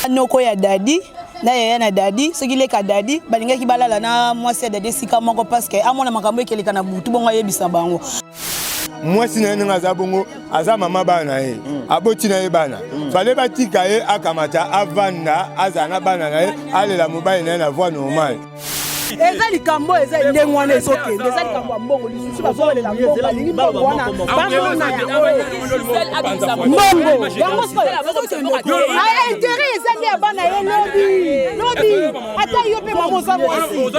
Noko ya dadi na yaya na dadi soki leka dadi balinga ki balala na mwasi dadi sika moko parce que amona makambo ekeleka na butu bongo yebisa bango mwasi na nga za bongo aza mama bana ye aboti na ye bana fale batika ye akamata avanda azana bana na ye alela mobali na ye na voie normale eza likambo eza ndengwana ezokende eza likambo mbongo lisusu bazolela mbongo balingi mbongo wana bamona mbongo intérêt eza nde ya bana ye lobi ata yo mpe mama oza mwasi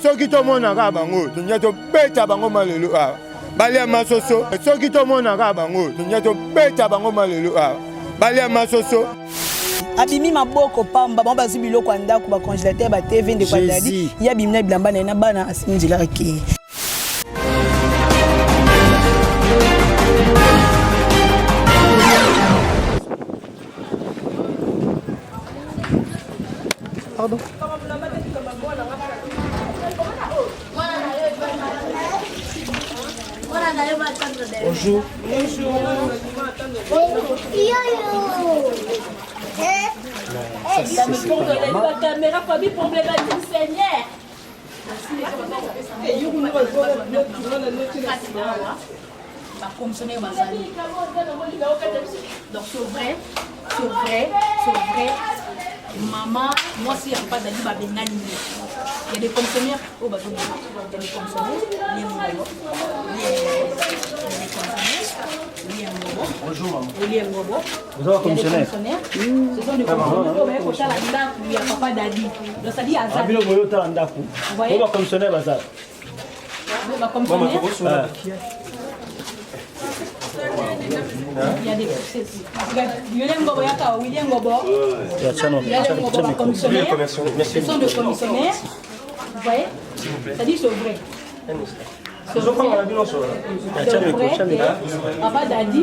soki tomonaka bango tonya tobeta bango malelo awa balia masoso soki tomonaka bango tonya tobeta bango malelo awa balia masoso abimi maboko pamba bango bazwi biloko ya ndako bacongélateur ba TV nde kwa dadi ya bimina bilamba na bana asinjila ke pardon bonjour. La caméra famille problématique Seigneur. Donc c'est vrai. Maman, moi si il n'y a pas d'avis, il y a des fonctionnaires au bateau. Il y a des fonctionnaires, Bonjour maman. Vous êtes fonctionnaire. Ce sont des fonctionnaires. Il n'y a pas d'avis. Donc ça dit à ça. Vous voyez? Fonctionnaire bazar. Il y a des William Gobo, commissionnaire. Ce sont des commissionnaires. Vous voyez? Ça dit c'est vrai. Papa Dadi.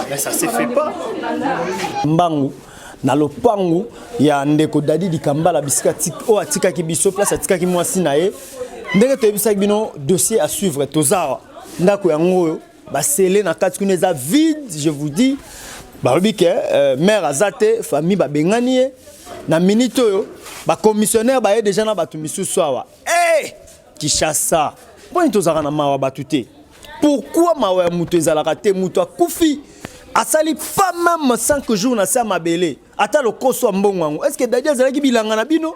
Mais ça se fait pas. Mbangu. Na lopangu ya ndeko dadi di kambala bisika o atika ki biso place atika ki mwasi na ye ndenge to ebisa bino dossier à suivre tozawa ndako yango ba scellé na kati kuneza vide je vous dis ba lobi ke mère azate famille ba bengani na minute yo ba commissionnaire ba ye déjà na batu misusu awa Kishasa bon tozaka na mawa batute pourquoi mawa ya muto ezalaka te muto akufi asali pas même 5 jours na sa mabele ata le koso mbongo est-ce que Dadi azalaki bilanga na bino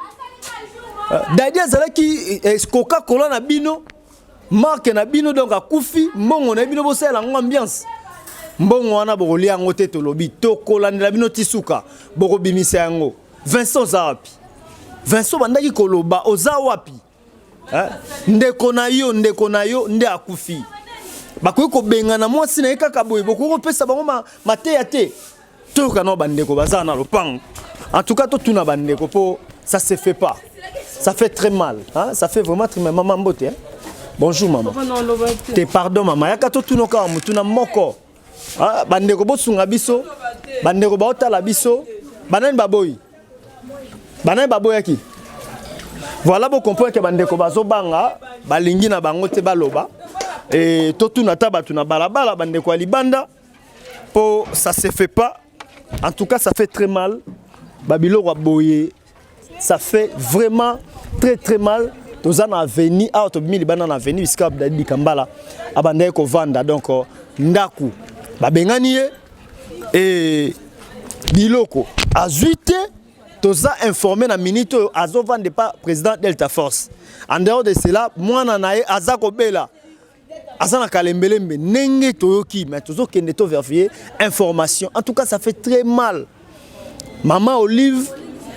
Dadi azalaki Coca-Cola na bino marque na bino donc akufi mbongo na bino bosala ambiance mbongo wana bokolia yango te tolobi tokolandela bino tisuka bokobimisa yango Vincent Zarapi Vincent bandaki koloba oza wapi ndeko na yo nde akufi bakoki kobengana mwasi na ye kaka boye bokoki kopesa bango mateya te toyoka na bandeko baza na lopango en tout cas totuna bandeko po ça se fait pas ça fait très mal ça fait vraiment très mal maman mbote bonjour maman te pardon maman yaka totuna ka mutuna moko bandeko bosunga biso bandeko baotala biso banani baboyaki voilà bo comprendre que bandeko bazobanga balingi na bango te baloba et tout na tabatu na balabala bande kwa libanda po ça se fait pas en tout cas ça fait très mal babilo wa boye ça fait vraiment très mal tozana avenir out of milibana na avenir iska Dadi Kambala abanda ko vanda donc ndaku babengani et biloko azuite toza informé na minute azo vendre pas président Delta Force en dehors de cela moi na nae azako bela Azana kalembelembe nenge toyoki mais tozo kende to vérifier information en tout cas ça fait très mal maman Olive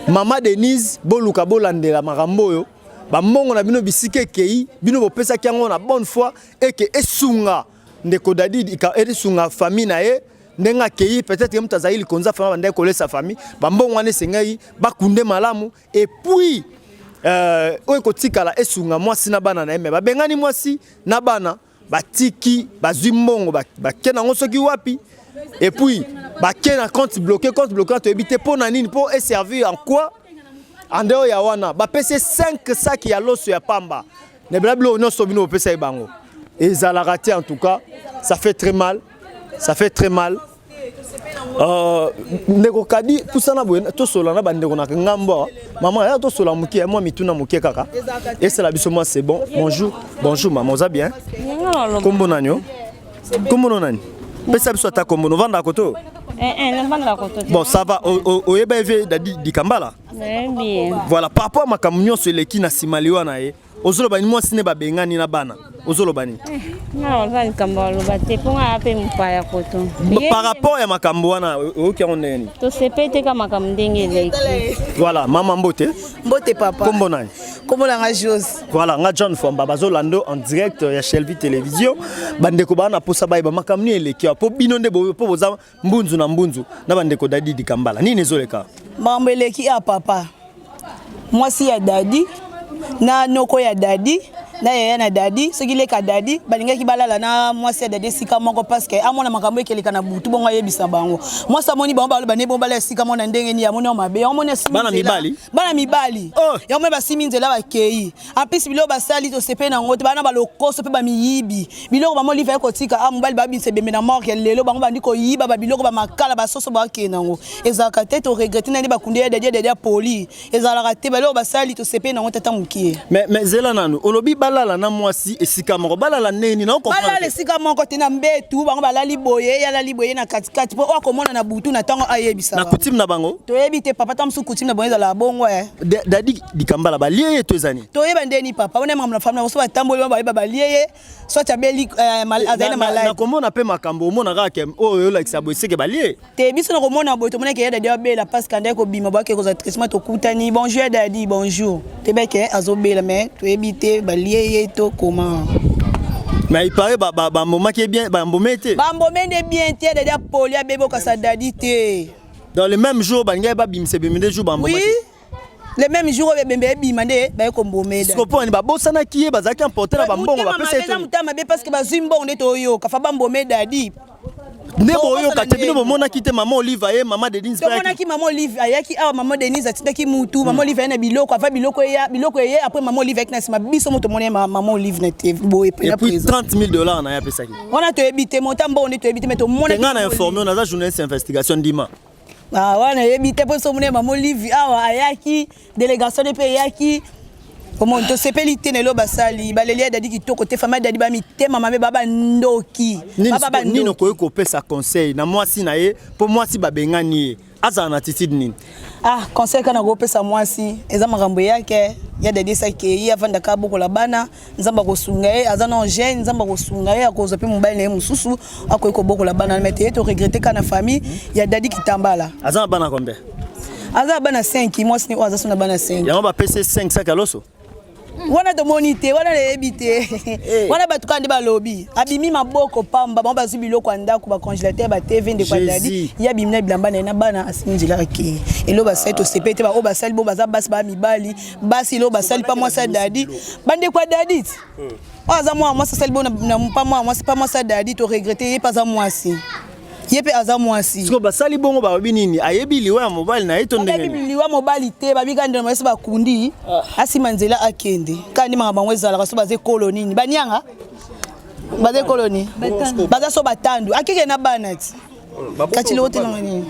maman Denise boluka bolandela makambo yo ba mbongo na bino bisike kei bino bopesa kiango na bonne foi et que esunga ndeko Dadi esunga famille na ye ndenga kei peut-être que mutazaili konza famille bande ko sa famille ba mbongo ane sengai bakunde malamu et puis oyo kotikala esunga mwasi na bana na ye mais babengani mwasi na bana batiki bazwi mbongo bakena ngo soki wapi et puis bakena compte bloqué to ebite pour na nini pour servir en quoi en dehors ya wana bapese 5 sacs ya loso ya pamba ne blablo no sobino opesa e bango ezalaka te en tout cas ça fait très mal ndeko kadi pusana boye to sola na bandeko na ngambo maman ya to sola muki moi mituna muki kaka et c'est la biso moi c'est bon bonjour maman ça bien kombo nanyo kombo nani pesa biso ta kombo no vanda koto bon ça va o yeba eve di kambala voilà par rapport à ma camion sur les qui na simaliwa na ye ozolo bani moi sine ba bengani na bana ozolo bani na kambalo bate ponga ape mpaya koto par rapport à makambo wana okioneni to sepete kama kamdenge leki voilà maman mbote papa kombo nani kombo la Jose voilà nga John Fomba bazolando en direct ya Shelvi Télévision bandeko bana posa ba makamni eleki po bino nde po boza mbunzu na bandeko dadi di kambala nini ezoleka mambo eleki ya papa mwasi ya dadi na noko ya dadi na yaya na dadi soki leka dadi balingaki balala na mwasi ya dadi esika moko parce que amona makambo ekeleka na butu bongo ayebisa bango mwasi amoni bango baloba ne bombala esika mona ndenge ni amoni mabe amoni bana mibali yango basimi nzela bakei apisi biloko basali tosepe na ngo te bana balokoso mpe bamiyibi biloko bango liva ekotika mobali babisa ebembe na morke lelo bango bandi koyiba babiloko bamakala basoso bakende yango ezalaka te toregrete nani bakundi ya dadi poli ezalaka te baloko basali tosepe na ngo tata mokie mais zela nanu olobi balala na mwasi esika moko balala neni na comprendre balala esika moko te na mbetu bango balali boye na katikati po okomona na butu na tango ayebisa na coutume na bango toyebi te papa tamusu coutume na bango ezala bongo dadi dikambala balie to ezani toyeba ndeni papa on aime na femme na so batamboli ba balie soit abeli azana malade na komona pe makambo omona kaka oyo like sabo eseke balie te biso na komona boye to mona ke dadi abela parce que ndeko bima ba ke ko za traitement to kutani bonjour dadi bonjour te beke azobela mais toyebi te balie to comment mais il paraît moment qui est bien mbomete bien te dadi poli abebo kasa dadi te dans le même jour banga ba bimse bimde jour mbomete oui le même jour bembe bimande ba ko mbomeda ce qu'on ba bosana ki bazaki importer na bambongo ba pesa to mutama be parce que bazimbo nde to yo ka fa bambomeda di nebo yo katebino bomona kite maman Olive et maman Denise ba mona ki maman Olive ayaki awa maman Denise atindaki mutu maman Olive na biloko afa biloko ye après maman Olive avec na sima biso moto mona maman Olive na te boye et puis $30,000 na ya pesa ki on a to ebité montambo on to ebité mais to mona ngana informé on a journaliste investigation dima wana ebité po so mona maman Olive awa ayaki délégation de pays ayaki comment to sepelité nelo basali balelia dadi kitoko te fama dadi ba mitema mame baba ndoki baba nino ko pesa conseil na mwasi na ye po mwasi babengani aza na attitude nini conseil kana go pesa mwasi eza makambo yake ya dadi sake ya vanda ka boko la bana nzamba ko sunga ye aza na jeune nzamba ko sunga ye akoza pe mobile na ye mususu akoyiko boko la bana mais te to regretter kana famille ya dadi kitambala aza bana combien aza bana 5 mwasi ni aza sona bana 5 yango ba pesa 5 sac à loso wana to monite wana lebite wana batukandi ba lobby abimi maboko pamba ba bazu biloko andako ba congélateur ba TV de kwa dadi ya bimna bilamba na bana asinjila ki elo ba site to sepete ba o ba sali bo baza basi ba mibali basi lo ba sali pa mwasa dadi bande kwa dadi aza mwasa sali bo na pa mwasa dadi to regretter ye pas za mwasi yepe aza mwasi siko basali bongo ba binini ayebi liwa ya mobile na eto ndenge ayebi liwa mobile te babika ndelo mwasi bakundi asima nzela akende kandi mama mwezala kaso baze koloni banyanga baze koloni baza so batandu akike na bana ti kachile wote ngani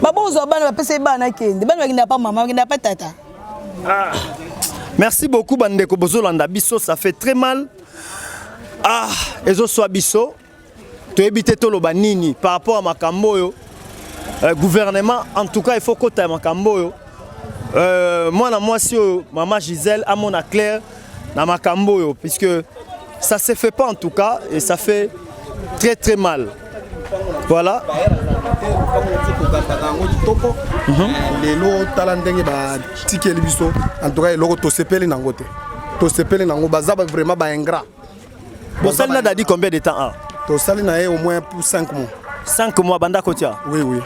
babozo bana bapese bana akende bana bakinda pa mama bakinda pa tata merci beaucoup bandeko bozolanda biso ça fait très mal ezo so biso to éviter tout le banini par rapport à Makamboyo gouvernement en tout cas il faut que Makamboyo moi si maman Gisèle à mon clair na Makamboyo puisque ça se fait pas en tout cas et ça fait très très mal voilà lelo talandenge ba tikeli biso en tout cas loko to sepeli nangote to sepeli nango bazaba vraiment ba ingrat bon celle là dit combien de temps to sali na au moins pour 5 mois 5 mois banda kotia oui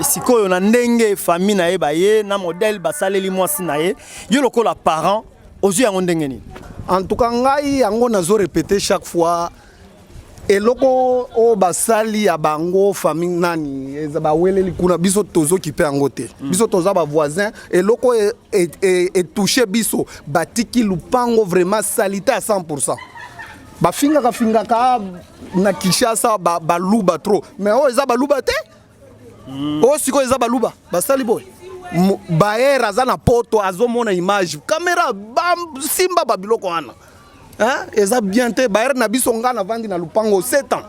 sikoyo na ndenge famille na ye ba ye na modèle basaleli mwasi na ye yo lokola parent ozu yango ndenge ni en tout cas ngai yango nazo répéter chaque fois eloko o basali ya bango famille nani eza baweleli kuna biso tozokipe yango te biso toza bavoisin eloko etouche biso batiki lupango vraiment salite à 100%. Bafingaka na Kinshasa baluba trop mais o eza baluba te o siko eza baluba basali boy baera za na poto azomona image caméra bam simba babiloko wana hein eza bien te baera na biso ngana vandi na lupango 7 ans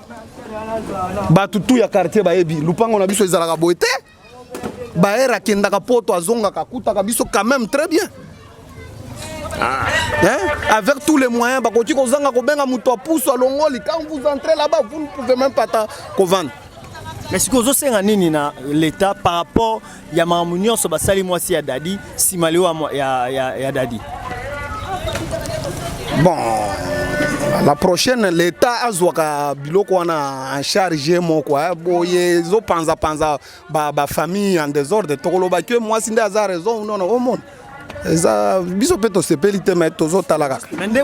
batutu ya quartier baebi lupango na biso ezalaka boy te baera kendaka poto azongaka kutaka biso quand même très bien. Hein? Avec tous les moyens, quand vous entrez là-bas, vous ne pouvez même pas vendre. Mais ce que vous avez na l'État par rapport à la réunion sur Basali Mwasi ya Dadi, si Maléo ya Dadi. Bon, la prochaine, l'État a en charge quoi. Ils panza ba famille en désordre. Moi, si j'ai raison, non, au monde. Biso peto sepelite mais tozo talaka. Ndé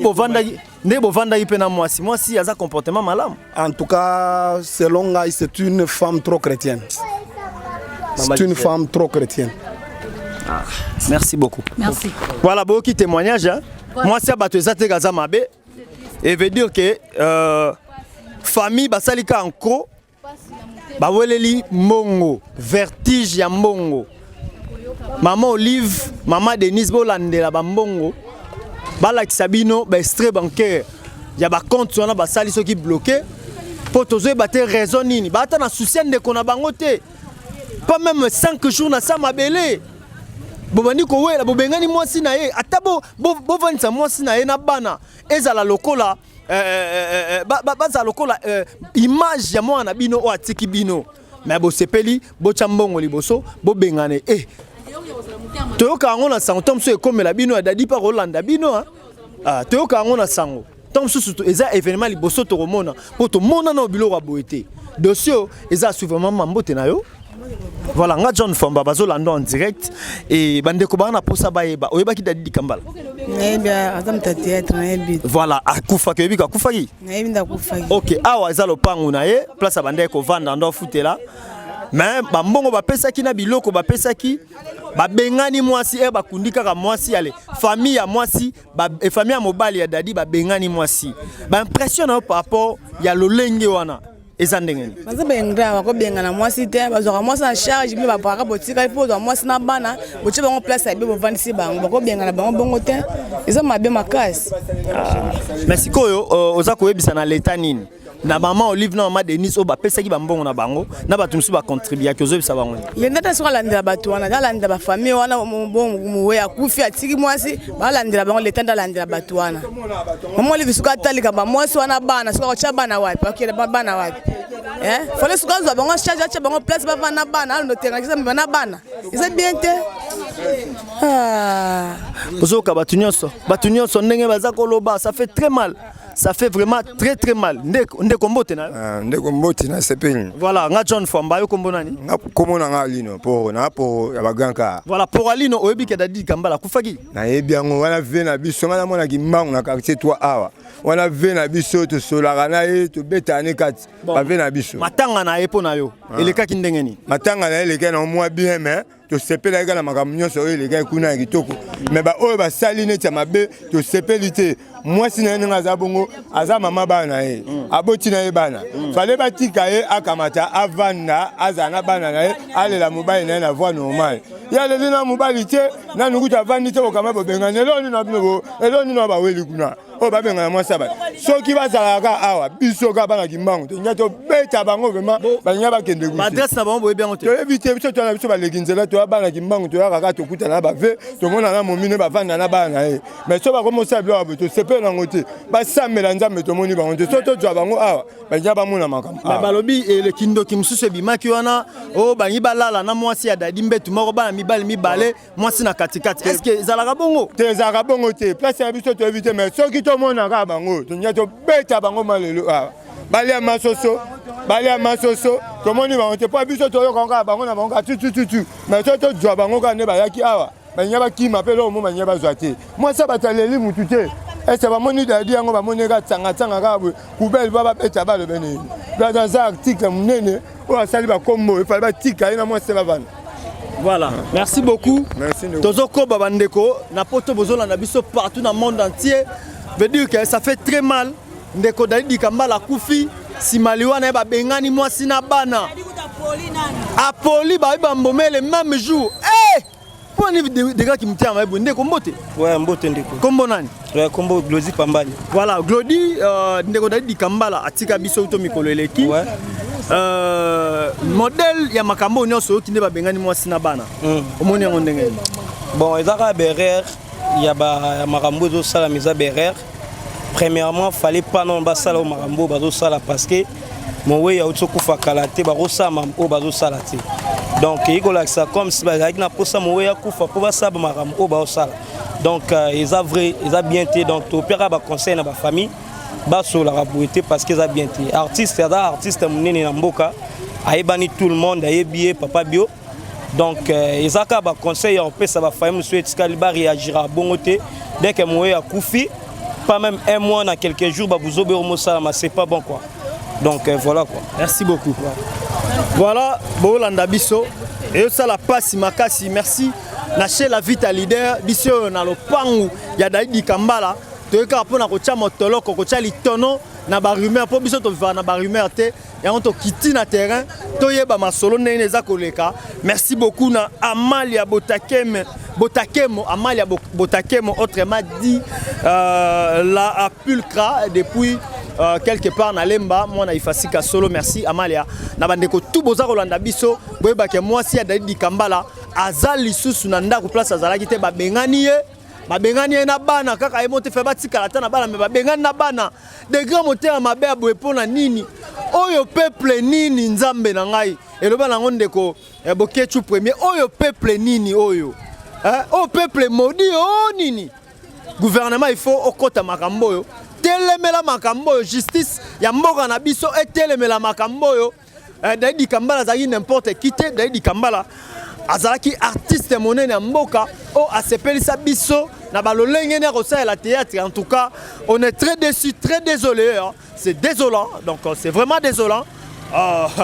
bovanda ipena Mwasi a un comportement malade. En tout cas, selon moi, c'est une femme trop chrétienne. C'est une femme trop chrétienne. Ah, merci beaucoup. Merci. Voilà, beaucoup de témoignages. Hein. Mwasi a battu ça gaza mabe et veut dire que famille basalika anko baweleli mongo vertige ya mongo. Maman Olive, maman Denise Bolandela bambongo, balakisa bino ba extrait bancaire, ya ba compte wana ba sali soki bloqué, pour tozo bater raison nini, ba ata na souci de kona bango te. Pas même 5 jours na sa mabele. Bobani ko wela bobengani mwasi na ye, ata bo vanisa mwasi na ye na bana, ezala lokola baza lokola image ya mwana bino o atiki bino. Mais bo sepeli, bo chambongo liboso, bo bengane toyoka ngo na sango tom so ekomela bino ya Dadi pa Rolanda bino ah toyoka ngo na sango tom so surtout eza événement liboso to komona po to mona na biloko aboete dossier eza suivement mambote na yo. Voilà nga John Famba bazolanda en direct et bandeko bana posa bayeba oyebaki Dadi Kambala Nebia azamta théâtre na ebi. Voilà akufa ke bika kufa ki Na nda kufa ki OK awa eza lopango na ye place bandeko vanda ndo futela mais bambongo bapesaki na biloko bapesaki babengani mwasi bakundika ka mwasi ale famille ya mwasi famille ya mobali ya Dadi babengani mwasi ba impressionne par rapport ya lolenge wana ezandengeni baza bengra bako bengana mwasi te bazoka mwasi na charge bi bapaka botika ipo zo mwasi na bana boche bango place ya bebo vandisi bango bako bengana bango bongo te eza mabe makasi. Merci koyo oza koyebisa na leta nini na maman Olive na maman Denise o bapesaki bambongo na bango na bato musu ba contribuer ke ozobisa bango le ndata so landela bato wana landela ba famille wana muwe akufi atiki mwasi ba landela bango le tanda landela bato wana maman Olive suka talika ba mwasi wana bana suka cha bana wapi akira bana wapi fallait suka zo bango charge cha bango place ba bana bana alo tenga kisa bana bana c'est bien te ozoka bato nyonso ndenge baza koloba ça fait très mal. Ça fait vraiment très très mal. Nde kombote na. Nde kombote na sepeli. Voilà, nga John Famba yo kombo nani? Nga kombo na nga Alino pour ya baganka. Voilà, pour Alino oyebi ke Dadi Kambala kufaki. Na yebi yango wana ve na biso ngana mona kimbangu na quartier 3 awa. Wana ve na biso to solaka na ye to betane kati. Ba ve na biso. Matanga na epo na yo. Eleka kindengeni. Matanga na eleka na moi bien mais to sepela ga na makambo nyonso eleka kuna kitoko. Mais ba oyo ba sali neti mabe to sepelite. Moi si na nga za bongo aza mama bana ye aboti na ye bana fallait batika ye akamata avanda azana bana na ye alela mobali na voix normale ya le na mobali te na nukuta vandi te okama bobengana eloni na bino eloni na baweli kuna o babengana moi saba soki bazalaka awa biso ka bana kimbangu te nyato beta bango vraiment banya bakende ku adresse na bango boyebi yango te to éviter biso to na biso baleginzela to bana kimbangu to yaka to kuta na bave to mona na momine bavanda na bana ye mais so ba komo sa bilo to sepe na ngote ba samela nzambe to moni bango te so to twa bango awa banya ba mona makambo balobi le kindo kimsusu bimaki wana o banyi balala na mwasi ya Dadi mbetu moko bana mibale mwasi na katikati est-ce que zalaka bongo te zalaka bongo te place ya biso to éviter mais soki to mona ka bango to nyato beta bango malelo awa balia masoso to moni bango te po biso to yo konga bango na bango tu mais to jwa bango ka ne ba yaki awa banya ba kima pe lo mo banya ba zwate moi ça bataleli mutu te ese bamoni dadi yango bamoni ka tsanga ka kubeli baba beta balo bene dans un article munene o asali ba kombo il fallait ba tika ina moi c'est bavana. Voilà, merci beaucoup. Merci. Tozoko babandeko na poto bozola na biso partout dans le monde entier. Veut dire que ça fait très mal. Ndeko Dadi Kambala kufi si maliwana ba bengani moi sina bana. Apoli ba mbomé le même jour. Eh! Pour des gars qui me tiennent, ndeko mbote. Ouais, mbote ndeko. Kombo nani? Ouais, kombo Glody Pambali. Voilà, Glody ndeko Dadi Kambala atika biso to mikolo eleki. Ouais. Modèle ya makambo nyonso ki ne ba bengani moi sina bana. Omoni yango ndenge. Bon, ezaka berère, ya ba makambo zo sala misa berère. Premièrement, fallait pas non ba sala au makambo bazo sala parce que mon way ya utso kufa kalate ba rosa mam o bazo sala te. Donc il go ça comme si ba na posa mon way ya kufa po ba saba makambo o ba sala. Donc ils a vrai, ils a bien été donc to père ba conseil na ba famille ba so la rabouité parce qu'ils a bien été. Artiste ya artiste munene na mboka aibani tout le monde ayebié papa bio. Donc ils a ba conseil en paix ça va famille monsieur Etikaliba réagira bongoté dès que mon way ya kufi pas même un mois dans quelques jours bah vous obéir au salama c'est pas bon quoi. Donc voilà quoi. Merci beaucoup. Voilà Bolanda biso et ça la passe makasi merci na chez la vita leader biso na lopangu ya Dadi Kambala toyeka pona ko tia motoloko ko tia litono na ba rumeur po biso to va na ba rumeur te ya on to kiti na terrain toyeba masolo nene za koleka. Merci beaucoup na Amalia Botakemo Amalia Botakemo autrement dit la Pulcra depuis quelque part na Lemba moi na Ifasika solo merci Amalia na bandeko tout boza kolanda biso boyeba ke moi si ya Dadi Kambala azali susu na ndako place azalaki te babengani ye na bana kaka emote fe batika ata na bana me babengani na bana de grand moteur mabe aboye pona nini oyo peuple nini nzambe na ngai eloba nango ndeko bokechu premier oyo peuple nini oyo o peuple maudit o nini gouvernement il faut okota makambo oyo telemela makambo oyo justice ya mboka na biso etelemela makambo oyo Dadi Kambala zaki n'importe qui te Dadi Kambala azalaki artiste monene ya mboka o asepelisa biso na balolenge ne rosa la théâtre. En tout cas on est très déçus, très désolé hein. C'est désolant donc c'est vraiment désolant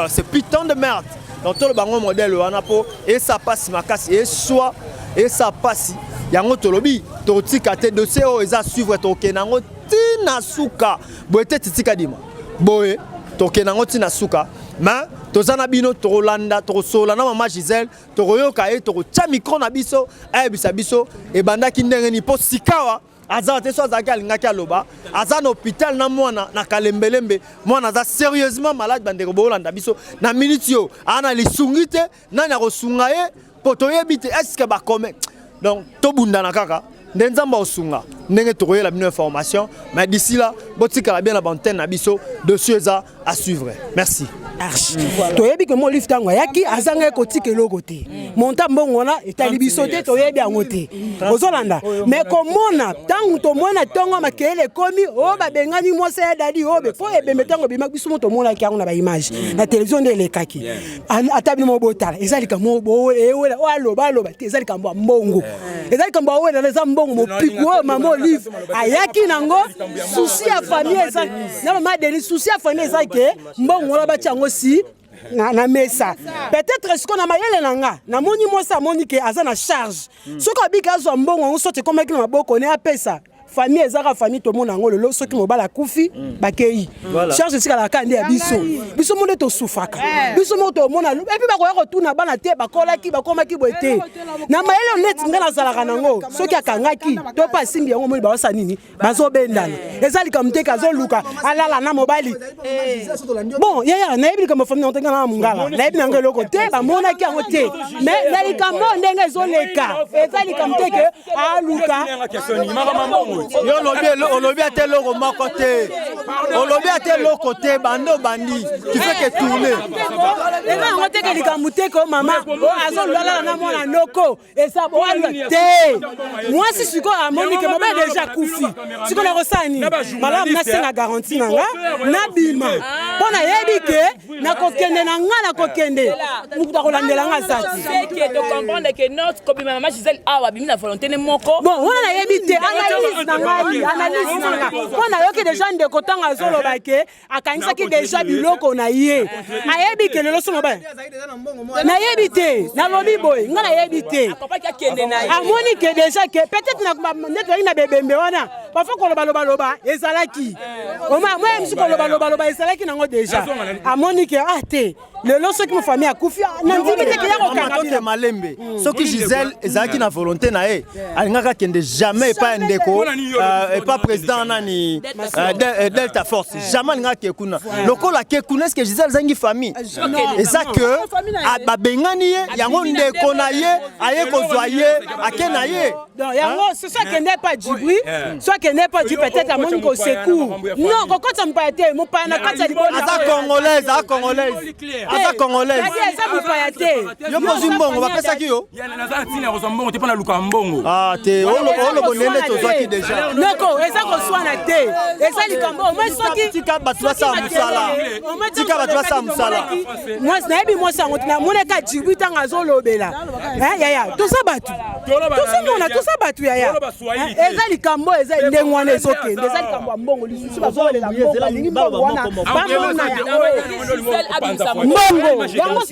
c'est putain de merde donc tout le bango modèle wanapo et ça passe makasi et soit et ça passe yango tolobi to tika te dossier o eza suivre to kenango tina suka boete titika dima boye to kenango tina suka mais tozana bino to landa to sola na mama Giselle to yoka e to tia micro na biso ayebisa biso e bandaki ndenge ni po sikawa azana te so azaki alingaki aloba azana hôpital na mwana na kalembelembe mwana za sérieusement malade bandeko bolanda biso na minute yo ana lisungi te nani akosunga ye po toyebi te est-ce que ba comme donc tobundana kaka ndenzamba osunga ndenge tokoyela bino information mais d'ici là botika bien la antenne na biso dossier za à suivre merci. Toyebi que mon livre tango yaki azanga kotika eloko te monta mbongo na etali biso te toyebi yango te ozolanda mais komona tango to mona tongo makele komi o ba bengani mo se Dadi o be po ebembe tango bima biso moto mona ki na ba image na télévision de lekaki atabi mo botala ezali ka mo bo ewela o aloba te ezali ka mbongo ezali ka mbongo na za mbongo mo piku mamo livre ayaki nango souci ya famille eza na mama Denis souci ya famille eza ke mbongo la ba tiango si na mesa peut-être ce qu'on a mayele nanga na moni mo sa moni ke aza na charge soko abika zo mbongo on sote comme que na maboko ne apesa famille ezaka famille to mona ngolo lo soki mobala kufi bakei charge sika la kande ya biso monde to sufaka biso moto mona et puis bakoya ko tuna bana te bakolaki bakomaki boete na mayele net ngana zalaka nango soki akangaki to pa simbi yango moni bawasa nini bazo bendana ezali comme te kazo luka alala na mobali bon ya na ebi comme famille ontenga na mungala na ebi ngelo ko te ba mona ki yango te mais na likambo ndenge zo leka ezali comme te ke aluka yo lobby a tel logo mon côté. On lobby a tel côté bando bandi. Tu fais que tourner. Et là on te que likamute ko maman. O azo lola na mona noko. Et ça bo te. Moi si siko a Monique mama déjà kufi. Siko na rosani. Mala na senga garantie nanga. Na bima. mpo nayebi ke nakokende na nga nakokende mokuta kolandela nga sati bon wana nayebi te analyse na ngai mpo nayoki deja ndeko ntango azoloba ke akanisaki deja biloko na ye ayebi ke lelo sono ba nayebi te nalobi boye nga nayebi te amoni ke deja ke peut-être ndeko na bebembe wana parfois kolobaloba ezalaki moi misi kolobaloba ezalaki nango deja amoni ke te lelo soki mo famille akufi nandimi te ke ya kokanga malembe soki Gisèle ezalaki na volonté na ye alingaka kende jamais pas ndeko et pas président nani Delta Force jamais alingaka kekuna lokola kekuna est-ce que Gisèle zangi famille eza que babengani ye yango ndeko na ye aye kozwa ye akena ye yango ce soit que n'est pas Djibouti soit que n'est pas du peut-être à mon secours non kokota mpaya te mopaya na kati ya libona aza congolaise aza congolaise eza mopaya te yo kozwi mbongo bapesaki yo naza ntina kozwa mbongo te mpo na luka mbongo te olobo nende tozwaki deja noko eza koswana te eza likambo omoi soki tika bato basala mosala mwasi nayebi mwasi yango namoneka Djibouti ntango azolobela yaya toza bato tozomona toza bato yaya eza likambo eza ndenge wana ezokende eza likambo ya mbongo lisusu bazolela mbongo alingi mbongo wana bamona yango mbongo yango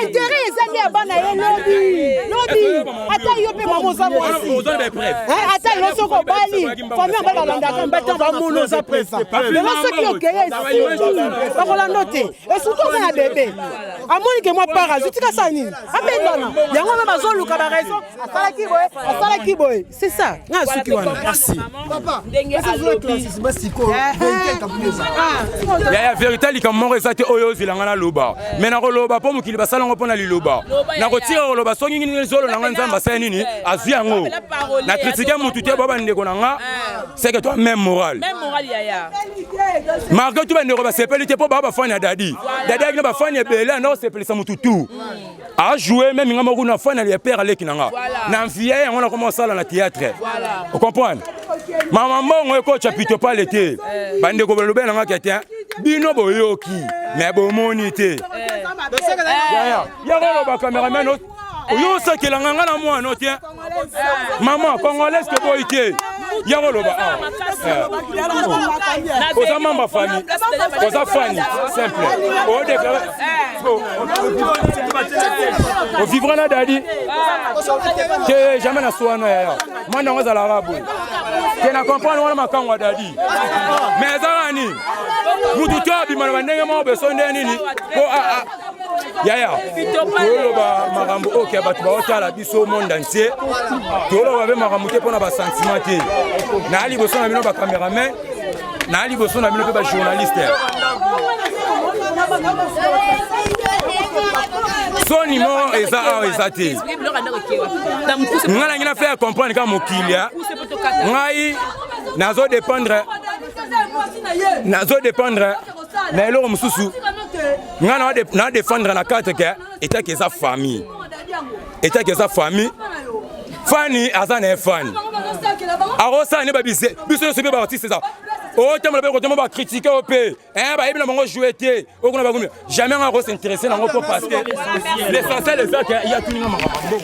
intere eza nde ya bana ye lobi ata yo mpe mama oza mwasi ata yo soki obali famille abali balandaka mbata bamona oza prefa lelo soki okeye bakolanda te esurtout oza na bebe amoni ke mwa para azutika sa nini abendana yango mpe bazoluka baraison asalaki boye c'est ça nga asuki wana merci ya vérité likambo moko eza te oyo ozilanga na loba me nakoloba mpo mokili basalango mpo na liloba nakotika koloba soki nini zolo na nga nzambe asala nini azwi yango na kritike mutu te bo bandeko na nga seke toi même moral malgré tout bandeko basepeli te mpo baa bafani ya dadi ayaki na bafani ebele anda kosepelisa mutu tu ajoue même nga moko na fani ya père aleki na nga na mfia yango nakoma osala na théâtre ocomprendre mama mbongo ekocha pito pale te bandeko balobe na nga kete bino boyoki me bomoni te yango ba cameraman oyo sakelanga nga na mwana te mama congolaise ke boy te yango loba oza mamba famille oza fani simple o déclarer o vivre na dadi que jamais na soana ya mwana ngo za arabu que na comprendre wana makango dadi mais ezani mutu to abimana bandenge mo besonde nini ko yaya toloba makambo oke bato baotala biso monde entier toloba be makambo te mpona basentiment te na liboso na bino bacameraman na liboso na bino mpe bajournaliste soni mo eza awa eza te ngai nangi na faire comprendre ka mokilia ngai nazodépendre na eloko mosusu ngai na défendre na karte ke etaki eza famille fani aza na efani akosala ne babise biso nyonso mpe baartiste eza otambola mpe kotema bakritike o mpe bayebi na bango joue te okuna bagumi jamais nga akosinteresse nango mpo parce que l'essentiel eza ke ya tuninga makambo